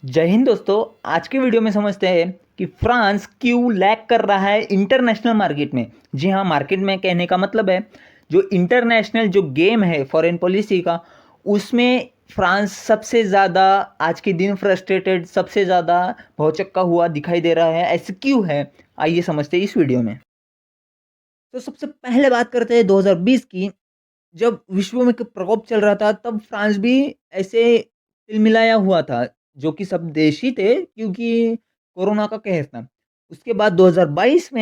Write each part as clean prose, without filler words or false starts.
जय हिंद दोस्तों। आज के वीडियो में समझते हैं कि फ्रांस क्यों लैग कर रहा है इंटरनेशनल मार्केट में। जी हाँ, मार्केट में कहने का मतलब है जो इंटरनेशनल जो गेम है फॉरेन पॉलिसी का, उसमें फ्रांस सबसे ज़्यादा आज के दिन फ्रस्ट्रेटेड, सबसे ज़्यादा भौचक्का हुआ दिखाई दे रहा है। ऐसे क्यों है, आइए समझते हैं इस वीडियो में। तो सबसे पहले बात करते हैं 2020 की। जब विश्व में प्रकोप चल रहा था तब फ्रांस भी ऐसे तिलमिलाया हुआ था, जो कि सब देश ही थे क्योंकि कोरोना का कहर था। उसके बाद 2022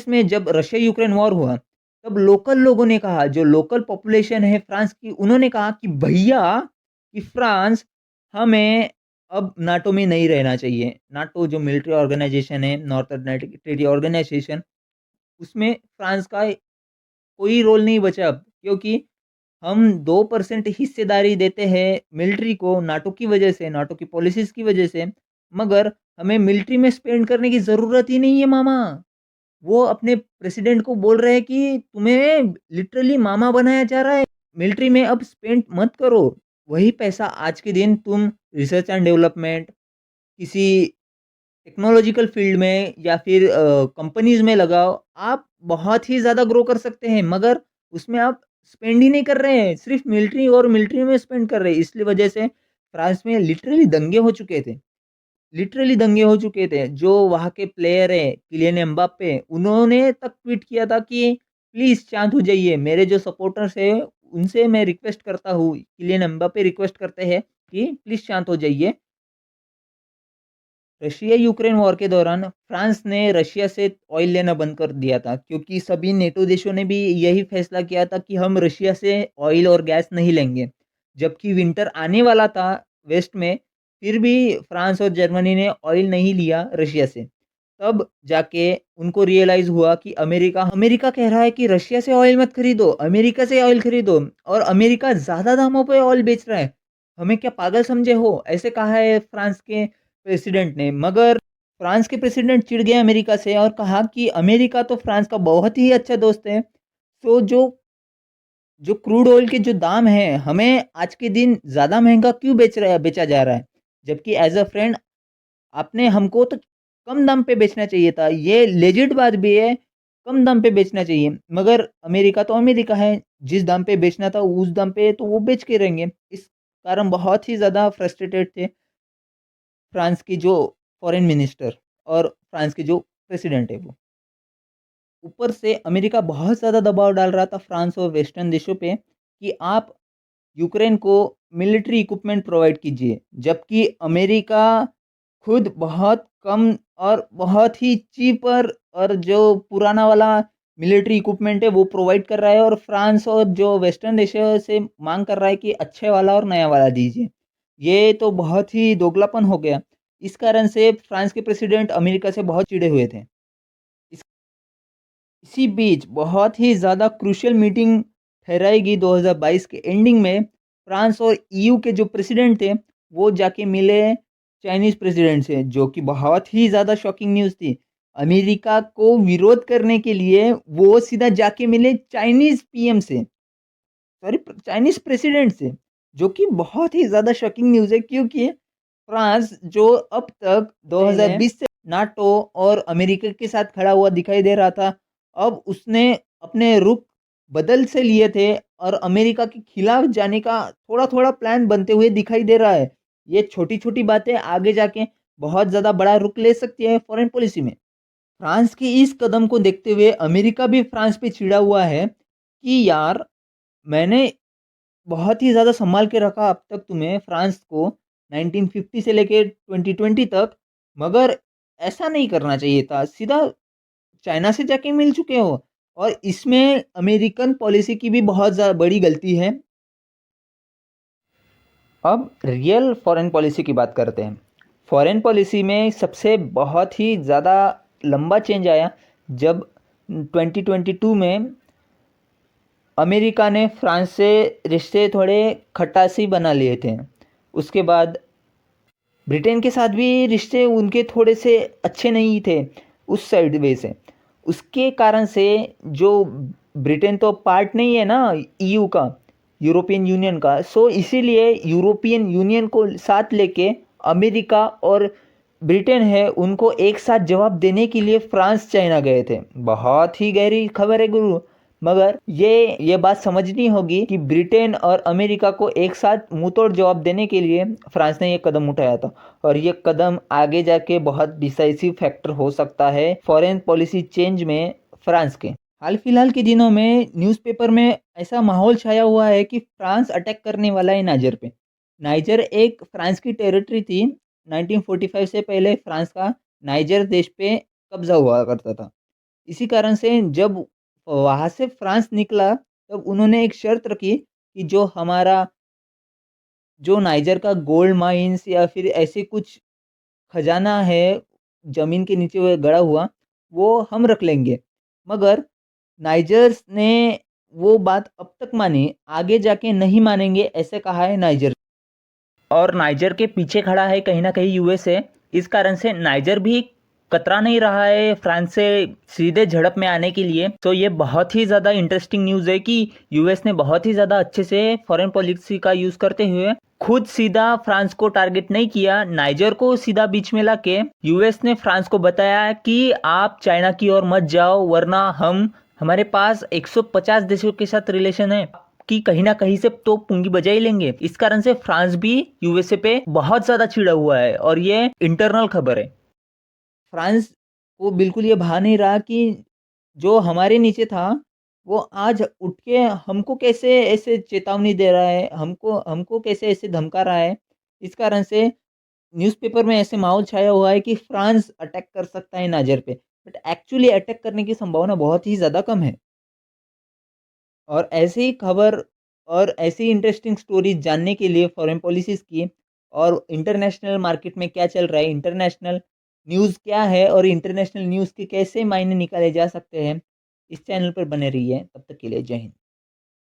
में जब रशिया यूक्रेन वॉर हुआ, तब लोकल लोगों ने कहा, जो लोकल पॉपुलेशन है फ्रांस की, उन्होंने कहा कि भैया कि फ्रांस हमें अब नाटो में नहीं रहना चाहिए। नाटो जो मिलिट्री ऑर्गेनाइजेशन है, नॉर्थ अटलांटिक ट्रीटी ऑर्गेनाइजेशन, उसमें फ्रांस का कोई रोल नहीं बचा अब, क्योंकि हम 2% हिस्सेदारी देते हैं मिलिट्री को नाटो की वजह से, नाटो की पॉलिसीज़ की वजह से, मगर हमें मिलिट्री में स्पेंड करने की ज़रूरत ही नहीं है मामा। वो अपने प्रेसिडेंट को बोल रहे हैं कि तुम्हें लिटरली मामा बनाया जा रहा है, मिलिट्री में अब स्पेंड मत करो। वही पैसा आज के दिन तुम रिसर्च एंड डेवलपमेंट, किसी टेक्नोलॉजिकल फील्ड में या फिर कंपनीज़ में लगाओ, आप बहुत ही ज़्यादा ग्रो कर सकते हैं, मगर उसमें आप स्पेंड ही नहीं कर रहे हैं, सिर्फ़ मिलिट्री में स्पेंड कर रहे हैं। इसलिए वजह से फ्रांस में लिटरली दंगे हो चुके थे। लिटरली दंगे हो चुके थे। जो वहाँ के प्लेयर हैं, किलियन एम्बाप्पे, उन्होंने तक ट्वीट किया था कि प्लीज़ शांत हो जाइए। मेरे जो सपोर्टर्स हैं, उनसे मैं रिक्वेस्ट करता हूँ, किलियन एम्बाप्पे रिक्वेस्ट करते हैं कि प्लीज़ शांत हो जाइए। रशिया यूक्रेन वॉर के दौरान फ्रांस ने रशिया से ऑयल लेना बंद कर दिया था, क्योंकि सभी नेटो देशों ने भी यही फैसला किया था कि हम रशिया से ऑयल और गैस नहीं लेंगे। जबकि विंटर आने वाला था वेस्ट में, फिर भी फ्रांस और जर्मनी ने ऑयल नहीं लिया रशिया से। तब जाके उनको रियलाइज़ हुआ कि अमेरिका अमेरिका कह रहा है कि रशिया से ऑयल मत खरीदो, अमेरिका से ऑयल खरीदो, और अमेरिका ज़्यादा दामों पे ऑयल बेच रहा है। हमें क्या पागल समझे हो? ऐसे कहा है फ्रांस के प्रेसिडेंट ने। मगर फ्रांस के प्रेसिडेंट चिढ़ गए अमेरिका से और कहा कि अमेरिका तो फ्रांस का बहुत ही अच्छा दोस्त है। तो जो जो क्रूड ऑयल के जो दाम हैं, हमें आज के दिन ज़्यादा महँगा क्यों बेचा जा रहा है? जबकि एज़ अ फ्रेंड आपने हमको तो कम दाम पे बेचना चाहिए था। ये लेजिट बात भी है, कम दाम पे बेचना चाहिए। मगर अमेरिका तो अमेरिका है, जिस दाम पे बेचना था उस दाम पे तो वो बेच के रहेंगे। इस कारण बहुत ही ज़्यादा फ्रस्ट्रेटेड थे फ्रांस की जो फॉरेन मिनिस्टर और फ्रांस के जो प्रेसिडेंट है वो। ऊपर से अमेरिका बहुत ज़्यादा दबाव डाल रहा था फ्रांस और वेस्टर्न देशों पे कि आप यूक्रेन को मिलिट्री इक्विपमेंट प्रोवाइड कीजिए। जबकि अमेरिका खुद बहुत कम और बहुत ही चीपर और जो पुराना वाला मिलिट्री इक्विपमेंट है वो प्रोवाइड कर रहा है, और फ्रांस और जो वेस्टर्न देशों से मांग कर रहा है कि अच्छे वाला और नया वाला दीजिए। ये तो बहुत ही दोगलापन हो गया। इस कारण से फ्रांस के प्रेसिडेंट अमेरिका से बहुत चिढ़े हुए थे। इस इसी बीच बहुत ही ज़्यादा क्रूशियल मीटिंग ठहराई गई 2022 के एंडिंग में। फ्रांस और ईयू के जो प्रेसिडेंट थे, वो जाके मिले चाइनीज़ प्रेसिडेंट से, जो कि बहुत ही ज़्यादा शॉकिंग न्यूज़ थी। अमेरिका को विरोध करने के लिए वो सीधा जाके मिले चाइनीज़ पीएम से, सॉरी चाइनीज़ प्रेसिडेंट से, जो कि बहुत ही ज़्यादा शॉकिंग न्यूज़ है, क्योंकि फ्रांस जो अब तक 2020 से नाटो और अमेरिका के साथ खड़ा हुआ दिखाई दे रहा था, अब उसने अपने रुख बदल से लिए थे और अमेरिका के खिलाफ जाने का थोड़ा-थोड़ा प्लान बनते हुए दिखाई दे रहा है। ये छोटी-छोटी बातें आगे जाके बहुत ज़्यादा बड़ा रुख ले सकती है फॉरेन पॉलिसी में। फ्रांस के इस कदम को देखते हुए अमेरिका भी फ्रांस पे चिढ़ा हुआ है कि यार, मैंने बहुत ही ज़्यादा सँभाल के रखा अब तक तुम्हें फ्रांस को, 1950 से लेके 2020 तक, मगर ऐसा नहीं करना चाहिए था। सीधा चाइना से जाके मिल चुके हो, और इसमें अमेरिकन पॉलिसी की भी बहुत बड़ी गलती है। अब रियल फॉरेन पॉलिसी की बात करते हैं। फॉरेन पॉलिसी में सबसे बहुत ही ज़्यादा लंबा चेंज आया जब 2022 में अमेरिका ने फ्रांस से रिश्ते थोड़े खटासी बना लिए थे। उसके बाद ब्रिटेन के साथ भी रिश्ते उनके थोड़े से अच्छे नहीं थे उस साइड वे से। उसके कारण से जो ब्रिटेन तो पार्ट नहीं है ना ईयू का, यूरोपियन यूनियन का। सो इसीलिए यूरोपियन यूनियन को साथ लेके अमेरिका और ब्रिटेन है उनको एक साथ जवाब देने के लिए फ्रांस चाइना गए थे। बहुत ही गहरी खबर है गुरु। मगर ये बात समझनी होगी कि ब्रिटेन और अमेरिका को एक साथ मुंहतोड़ जवाब देने के लिए फ्रांस ने ये कदम उठाया था, और ये कदम आगे जाके बहुत डिसाइसिव फैक्टर हो सकता है फॉरेन पॉलिसी चेंज में फ्रांस के। हाल फिलहाल के दिनों में न्यूज़पेपर में ऐसा माहौल छाया हुआ है कि फ्रांस अटैक करने वाला है नाइजर पे। नाइजर एक फ्रांस की टेरिटरी थी। 1945 से पहले फ्रांस का नाइजर देश पे कब्जा हुआ करता था। इसी कारण से जब वहाँ से फ्रांस निकला तब उन्होंने एक शर्त रखी कि जो नाइजर का गोल्ड माइंस या फिर ऐसे कुछ खजाना है ज़मीन के नीचे वो गड़ा हुआ, वो हम रख लेंगे। मगर नाइजर्स ने वो बात अब तक मानी, आगे जाके नहीं मानेंगे ऐसे कहा है नाइजर। और नाइजर के पीछे खड़ा है कहीं ना कहीं यूएसए। इस कारण से नाइजर भी कतरा नहीं रहा है फ्रांस से सीधे झड़प में आने के लिए। तो ये बहुत ही ज़्यादा इंटरेस्टिंग न्यूज़ है कि यूएस ने बहुत ही ज़्यादा अच्छे से फॉरेन पॉलिसी का यूज़ करते हुए खुद सीधा फ्रांस को टारगेट नहीं किया, नाइजर को सीधा बीच में लाके यूएस ने फ्रांस को बताया कि आप चाइना की ओर मत जाओ, वरना हमारे पास 150 देशों के साथ रिलेशन है कि कहीं ना कहीं से तो पुंगी बजा ही लेंगे। इस कारण से फ्रांस भी यूएसए पे बहुत ज्यादा चिढ़ा हुआ है, और ये इंटरनल खबर है। फ्रांस को बिल्कुल ये भा नहीं रहा कि जो हमारे नीचे था वो आज उठ के हमको कैसे ऐसे चेतावनी दे रहा है, हमको हमको कैसे ऐसे धमका रहा है। इस कारण से न्यूज़पेपर में ऐसे माहौल छाया हुआ है कि फ्रांस अटैक कर सकता है नाइजर पे, बट एक्चुअली अटैक करने की संभावना बहुत ही ज़्यादा कम है। और ऐसी ही खबर और ऐसी इंटरेस्टिंग स्टोरीज जानने के लिए फॉरेन पॉलिसीज़ की और इंटरनेशनल मार्केट में क्या चल रहा है, इंटरनेशनल न्यूज़ क्या है और इंटरनेशनल न्यूज़ के कैसे मायने निकाले जा सकते हैं, इस चैनल पर बने रहिए। तब तक के लिए जय हिंद।